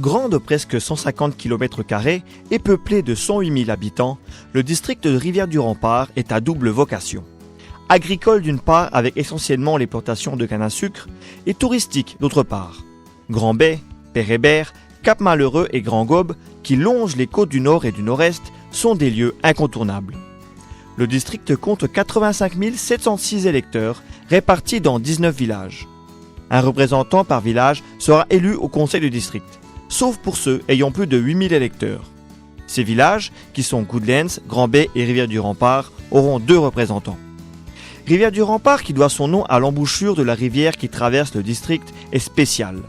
Grand de presque 150 km² et peuplé de 108 000 habitants, le district de Rivière-du-Rempart est à double vocation. Agricole d'une part avec essentiellement les plantations de canne à sucre et touristique d'autre part. Grand-Bay, Père-Hébert, Cap-Malheureux et Grand-Gobe, qui longent les côtes du nord et du nord-est, sont des lieux incontournables. Le district compte 85 706 électeurs répartis dans 19 villages. Un représentant par village sera élu au conseil du district, sauf pour ceux ayant plus de 8 000 électeurs. Ces villages, qui sont Goodlands, Grand-Bay et Rivière-du-Rempart, auront 2 représentants. Rivière-du-Rempart, qui doit son nom à l'embouchure de la rivière qui traverse le district, est spéciale.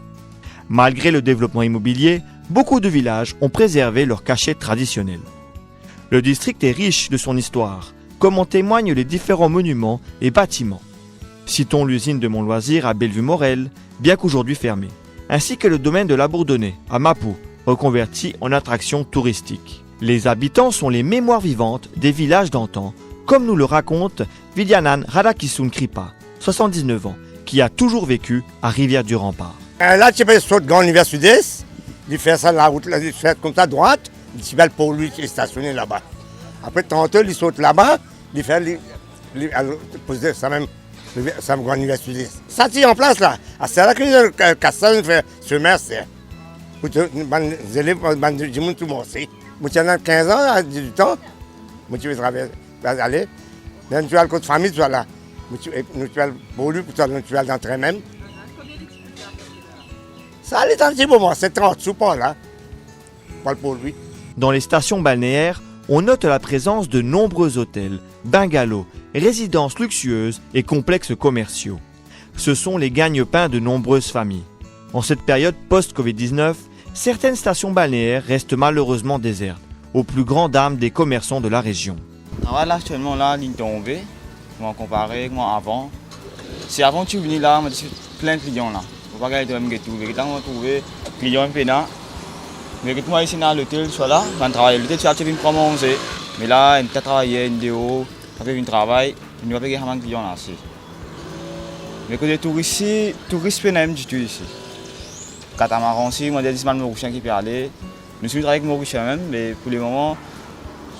Malgré le développement immobilier, beaucoup de villages ont préservé leur cachet traditionnel. Le district est riche de son histoire, comme en témoignent les différents monuments et bâtiments. Citons l'usine de Mont-Loisir à Bellevue-Morel, bien qu'aujourd'hui fermée, ainsi que le domaine de la Bourdonnais à Mapou, reconverti en attraction touristique. Les habitants sont les mémoires vivantes des villages d'antan, comme nous le raconte Vidyanan Radhakisun Kripa, 79 ans, qui a toujours vécu à Rivière-du-Rempart. Là, tu peux sauter dans l'univers sud-est, il fait ça la route, il fait comme ça à droite, il va pour lui qui est stationné là-bas. Après, tantôt, il saute là-bas, il fait ça même grand univers sud-est. Ça tient en place là. C'est là que le castel fait semestre. Les élèves, les gens, tout le monde sait. Moi, tu as 15 ans, à 18 ans, moi, tu veux aller. Même tu as le côté famille, tu as là. Tu as le beau lui, tu as l'entrée même. Ça allait un petit moment, c'est 30 sous pas là. Pas pour lui. Dans les stations balnéaires, on note la présence de nombreux hôtels, bungalows, résidences luxueuses et complexes commerciaux. Ce sont les gagne-pains de nombreuses familles. En cette période post-Covid-19, certaines stations balnéaires restent malheureusement désertes, au plus grand dam des commerçants de la région. Là, actuellement, là, ligne tombée, comment comparer avec moi avant. C'est avant que tu venais là, on plein de clients là. Faut pas gagner de même que tout. Quand on trouve clients un peu là, mais que moi ici dans l'hôtel, soit là, quand on travaille à l'hôtel, tu as une promo, mais là, on a travaillé une vidéo, on a fait un travail, on va payer un client là aussi. Mais côté touristes, touristes pas même du tout ici. Catamaran aussi, moi, des Mauriciens qui peuvent aller. Nous sommes avec Mauriciens même, mais pour le moment,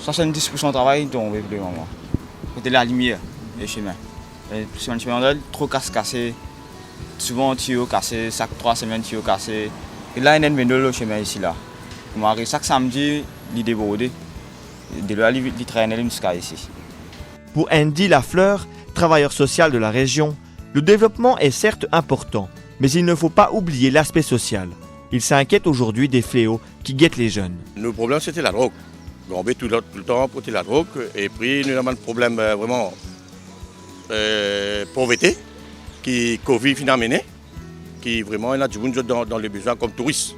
70% de travail est tombé pour le moment. Côté la lumière, les chemins. Sur le chemin, trop cassé. Souvent, tuyau cassé, chaque 3 semaines, tuyau cassé. Et là, il y a une le chemin ici là. Chaque samedi, il déborde. De là, il traîne jusqu'à ici. Pour Andy Lafleur, travailleur social de la région, le développement est certes important, mais il ne faut pas oublier l'aspect social. Il s'inquiète aujourd'hui des fléaux qui guettent les jeunes. Le problème, c'était la drogue. On avait tout le temps porté la drogue. Et puis, nous avons un problème vraiment pauvreté, qui Covid a mené, qui vraiment il a du monde dans les besoins comme touristes.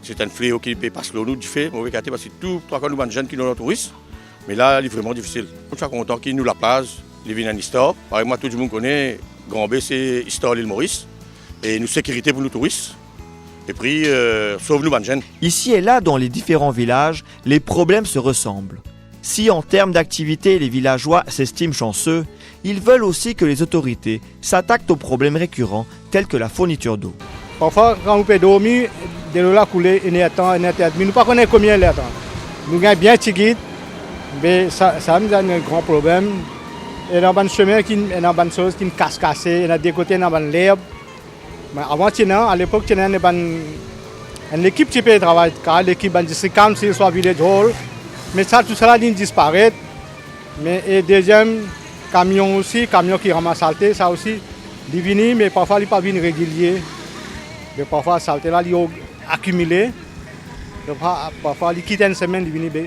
C'est un fléau qui passe le nous du fait, mauvais quartier, parce que tout, trois quarts de jeunes qui sont touristes. Mais là, il est vraiment difficile. Je suis content qu'il nous la place, il vient en histoire. Par exemple, moi, tout le monde connaît, Grand-Bay, c'est histoire l'île Maurice. Et nous, sécurité pour nous touristes. Et puis, sauve-nous, bonnes jeunes. Ici et là, dans les différents villages, les problèmes se ressemblent. Si en termes d'activité, les villageois s'estiment chanceux, ils veulent aussi que les autorités s'attaquent aux problèmes récurrents tels que la fourniture d'eau. Parfois, quand on peut dormir, de l'eau là couler, il y a temps, mais nous ne connaissons pas combien il y a temps. Nous avons bien tigit, mais ça nous a un grand problème. Il y a un chemin qui est chose qui est cassé, il y a des côtés qui sont l'herbe. Mais avant, à l'époque, il y avait une équipe qui peut travailler, l'équipe du district council, soit village hall. Mais ça, tout cela disparaît. Mais et deuxième, camion aussi, camion qui ramasse saleté, ça aussi, il vient, mais parfois il n'est pas venu régulier. Mais parfois, saleté là, il est accumulé. Parfois, il quitte une semaine, il vient,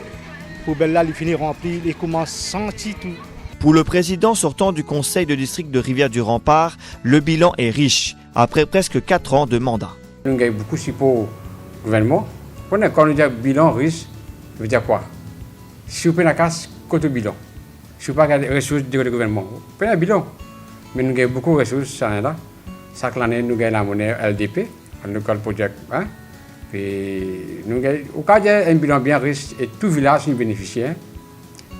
poubelle là, il finit rempli, il commence à sentir tout. Pour le président sortant du conseil de district de Rivière-du-Rempart, le bilan est riche, après presque 4 ans de mandat. Nous avons beaucoup de support au gouvernement. Quand on dit bilan riche, ça veut dire quoi? Si vous avez un casse, côté bilan. Si vous n'avez pas de ressources du gouvernement, vous avez un bilan. Mais nous avons beaucoup de ressources là. Chaque année, nous avons la monnaie LDP, le local project. Puis, au cas où il y a un bilan bien riche et tout village est bénéficiaire,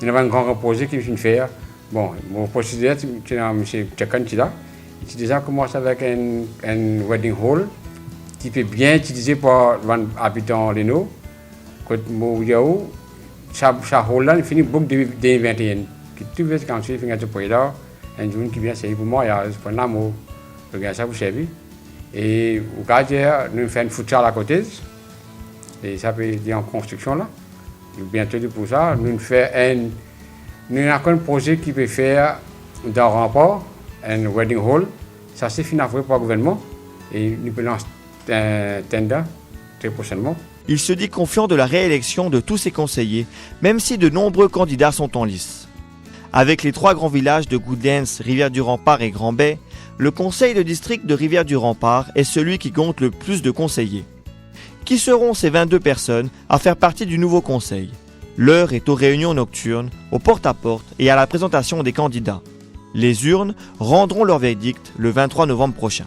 nous avons un grand projet qui vient faire. Bon, mon procédure, c'est M. Tchakan qui a déjà commencé avec un wedding hall qui peut bien utiliser par les habitants de nous. Quand Mouyao, ça Hollande finit beaucoup de 2021. Qui tout veut quand tu fais un peu là, un jour qui vient c'est pour moi, il y a un l'amour, le gars ça vous servir. Et au cas où nous faisons une futsal à côté, et ça peut être en construction là. Bientôt pour ça, nous faisons un projet qui peut faire dans rempart, un wedding hall. Ça c'est financé par le gouvernement et nous pouvons lancer un tender très prochainement. Il se dit confiant de la réélection de tous ses conseillers, même si de nombreux candidats sont en lice. Avec les 3 grands villages de Goodlands, Rivière-du-Rempart et Grand-Bay, le conseil de district de Rivière-du-Rempart est celui qui compte le plus de conseillers. Qui seront ces 22 personnes à faire partie du nouveau conseil? L'heure est aux réunions nocturnes, au porte-à-porte et à la présentation des candidats. Les urnes rendront leur verdict le 23 novembre prochain.